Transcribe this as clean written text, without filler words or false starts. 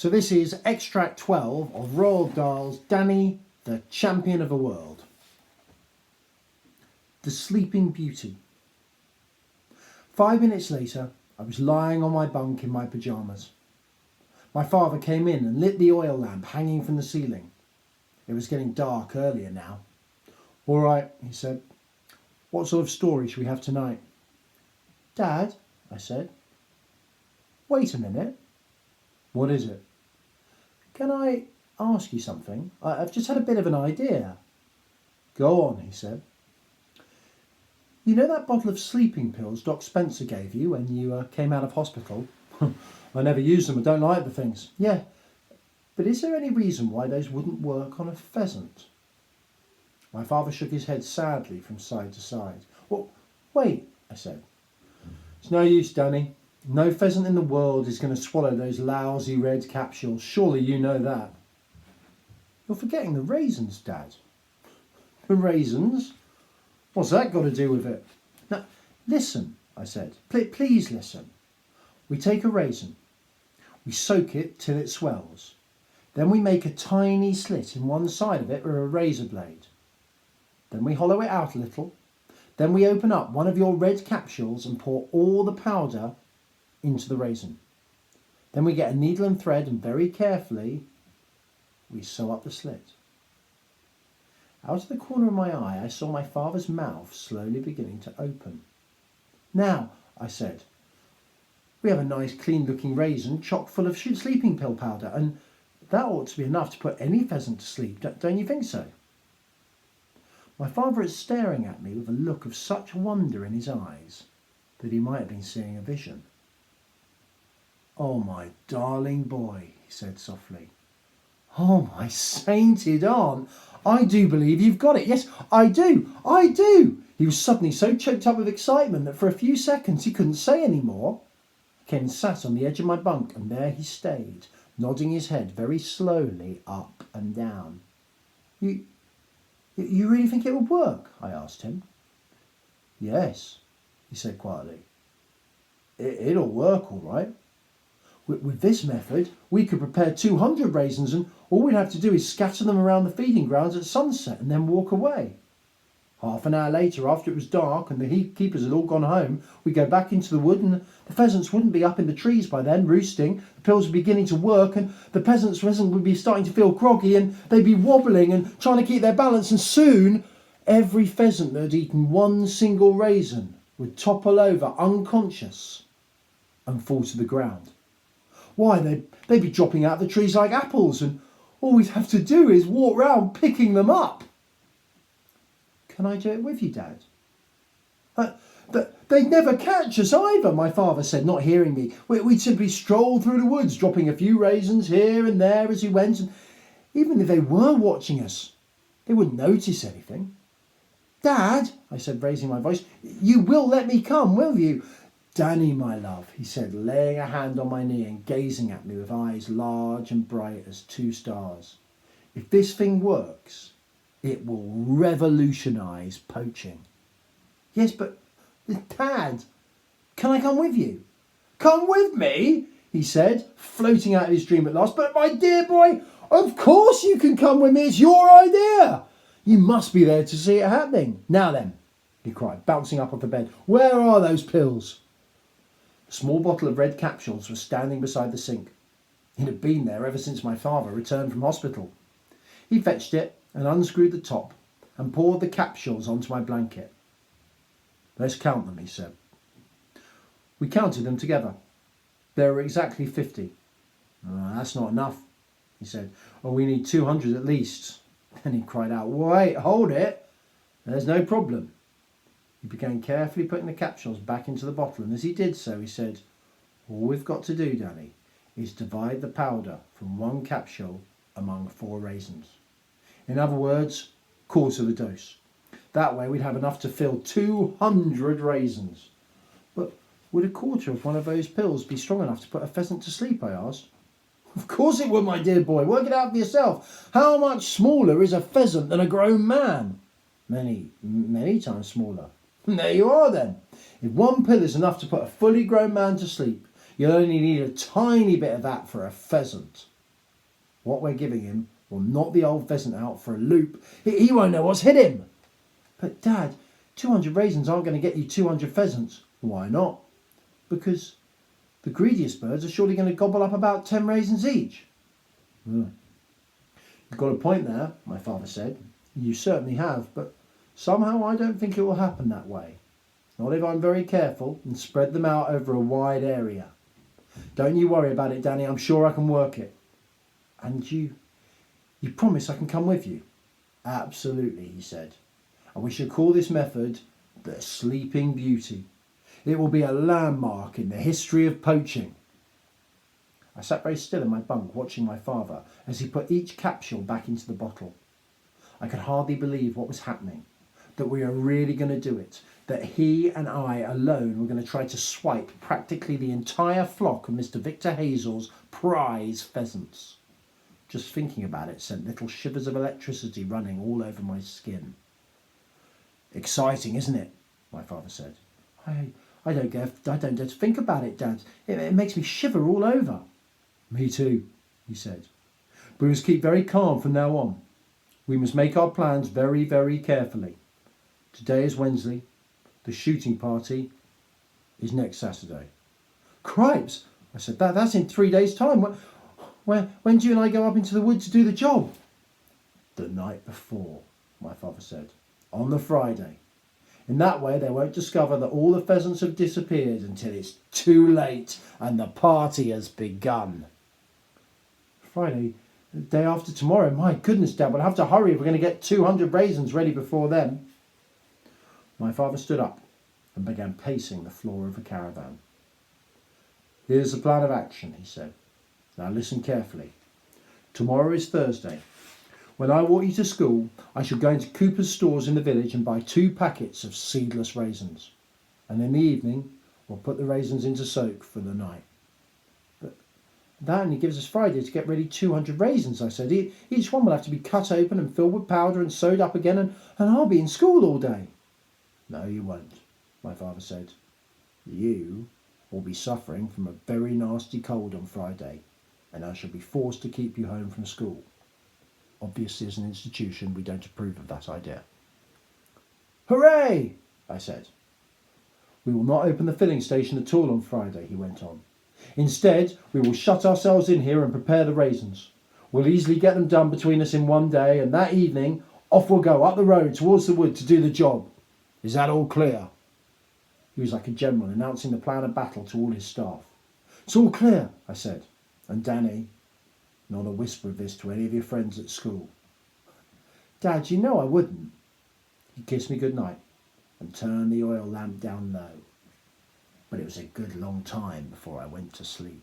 So this is extract 12 of Roald Dahl's Danny, the Champion of the World. The Sleeping Beauty. 5 minutes later, I was lying on my bunk in my pyjamas. My father came in and lit the oil lamp hanging from the ceiling. It was getting dark earlier now. "All right," he said. "What sort of story shall we have tonight?" "Dad," I said. "Wait a minute." "What is it?" "Can I ask you something? I've just had a bit of an idea." "Go on," he said. "You know that bottle of sleeping pills Doc Spencer gave you when you came out of hospital?" "I never used them. I don't like the things." "Yeah, but is there any reason why those wouldn't work on a pheasant?" My father shook his head sadly from side to side. "Well, wait," I said. "It's no use, Danny. No pheasant in the world is going to swallow those lousy red capsules. Surely you know that." "You're forgetting the raisins, Dad." "The raisins? What's that got to do with it?" "Now, listen," I said. Please listen. We take a raisin. We soak it till it swells. Then we make a tiny slit in one side of it with a razor blade. Then we hollow it out a little. Then we open up one of your red capsules and pour all the powder into the raisin. Then we get a needle and thread and very carefully we sew up the slit." Out of the corner of my eye I saw my father's mouth slowly beginning to open. "Now," I said, "we have a nice clean looking raisin chock full of sleeping pill powder, and that ought to be enough to put any pheasant to sleep, don't you think so?" My father is staring at me with a look of such wonder in his eyes that he might have been seeing a vision. "Oh, my darling boy," he said softly. "Oh, my sainted aunt, I do believe you've got it. Yes, I do. He was suddenly so choked up with excitement that for a few seconds he couldn't say any more. I came and sat on the edge of my bunk, and there he stayed, nodding his head very slowly up and down. You really think it would work?" I asked him. "Yes," he said quietly. It'll work all right. With this method, we could prepare 200 raisins, and all we'd have to do is scatter them around the feeding grounds at sunset and then walk away. Half an hour later, after it was dark and the keepers had all gone home, we'd go back into the wood, and the pheasants wouldn't be up in the trees by then, roosting. The pills would be beginning to work, and the pheasants would be starting to feel groggy, and they'd be wobbling and trying to keep their balance, and soon every pheasant that had eaten one single raisin would topple over unconscious and fall to the ground. Why, they'd be dropping out of the trees like apples, and all we'd have to do is walk round picking them up." "Can I do it with you, Dad?" They'd never catch us either," my father said, not hearing me. "We'd simply stroll through the woods, dropping a few raisins here and there as we went, and even if they were watching us, they wouldn't notice anything." "Dad," I said, raising my voice, "you will let me come, will you?" "Danny, my love," he said, laying a hand on my knee and gazing at me with eyes large and bright as 2 stars. "If this thing works, it will revolutionise poaching." "Yes, but Dad, can I come with you?" "Come with me?" he said, floating out of his dream at last. "But my dear boy, of course you can come with me. It's your idea. You must be there to see it happening. Now then," he cried, bouncing up off the bed, "where are those pills?" A small bottle of red capsules was standing beside the sink. It had been there ever since my father returned from hospital. He fetched it and unscrewed the top and poured the capsules onto my blanket. "Let's count them," he said. We counted them together. There were exactly 50. "That's not enough," he said. "Oh, we need 200 at least." Then he cried out, "Wait, hold it. There's no problem." He began carefully putting the capsules back into the bottle, and as he did so, he said, "All we've got to do, Danny, is divide the powder from 1 capsule among 4 raisins. In other words, quarter the dose. That way we'd have enough to fill 200 raisins." "But would a quarter of one of those pills be strong enough to put a pheasant to sleep?" I asked. "Of course it would, my dear boy. Work it out for yourself. How much smaller is a pheasant than a grown man?" "Many, many times smaller." "There you are then. If 1 pill is enough to put a fully grown man to sleep, You'll only need a tiny bit of that for a pheasant. What we're giving him will knock the old pheasant out for a loop. He won't know what's hit him. But Dad, 200 raisins aren't going to get you 200 pheasants. Why not? Because the greediest birds are surely going to gobble up about 10 raisins each. You've got a point there, my father said. You certainly have, but somehow I don't think it will happen that way. Not if I'm very careful and spread them out over a wide area. Don't you worry about it, Danny. I'm sure I can work it. And you promise I can come with you? Absolutely, he said. And we should call this method the Sleeping Beauty. It will be a landmark in the history of poaching. I sat very still in my bunk watching my father as he put each capsule back into the bottle. I could hardly believe what was happening, that we were really going to do it, that he and I alone were going to try to swipe practically the entire flock of Mr. Victor Hazel's prize pheasants. Just thinking about it sent little shivers of electricity running all over my skin. Exciting, isn't it? My father said. I don't dare to think about it, Dad. It makes me shiver all over. Me too, he said. But we must keep very calm from now on. We must make our plans very, very carefully. Today is Wednesday. The shooting party is next Saturday. Cripes, I said, that's in 3 days' time. When do you and I go up into the wood to do the job? The night before, my father said. On the Friday. In that way they won't discover that all the pheasants have disappeared until it's too late and the party has begun. Friday, the day after tomorrow. My goodness, Dad, we'll have to hurry if we're going to get 200 raisins ready before then. My father stood up and began pacing the floor of the caravan. Here's the plan of action, he said. Now listen carefully. Tomorrow is Thursday. When I walk you to school, I shall go into Cooper's stores in the village and buy 2 packets of seedless raisins. And in the evening, we'll put the raisins into soak for the night. But that only gives us Friday to get ready 200 raisins, I said. Each one will have to be cut open and filled with powder and sewed up again, and I'll be in school all day. No, you won't, my father said. You will be suffering from a very nasty cold on Friday, and I shall be forced to keep you home from school. Obviously, as an institution, we don't approve of that idea. Hooray! I said. We will not open the filling station at all on Friday, he went on. Instead, we will shut ourselves in here and prepare the raisins. We'll easily get them done between us in one day, and that evening, off we'll go up the road towards the wood to do the job. Is that all clear? He was like a general announcing the plan of battle to all his staff. It's all clear, I said. And Danny, not a whisper of this to any of your friends at school. Dad, you know I wouldn't. He kissed me good night and turned the oil lamp down low. But it was a good long time before I went to sleep.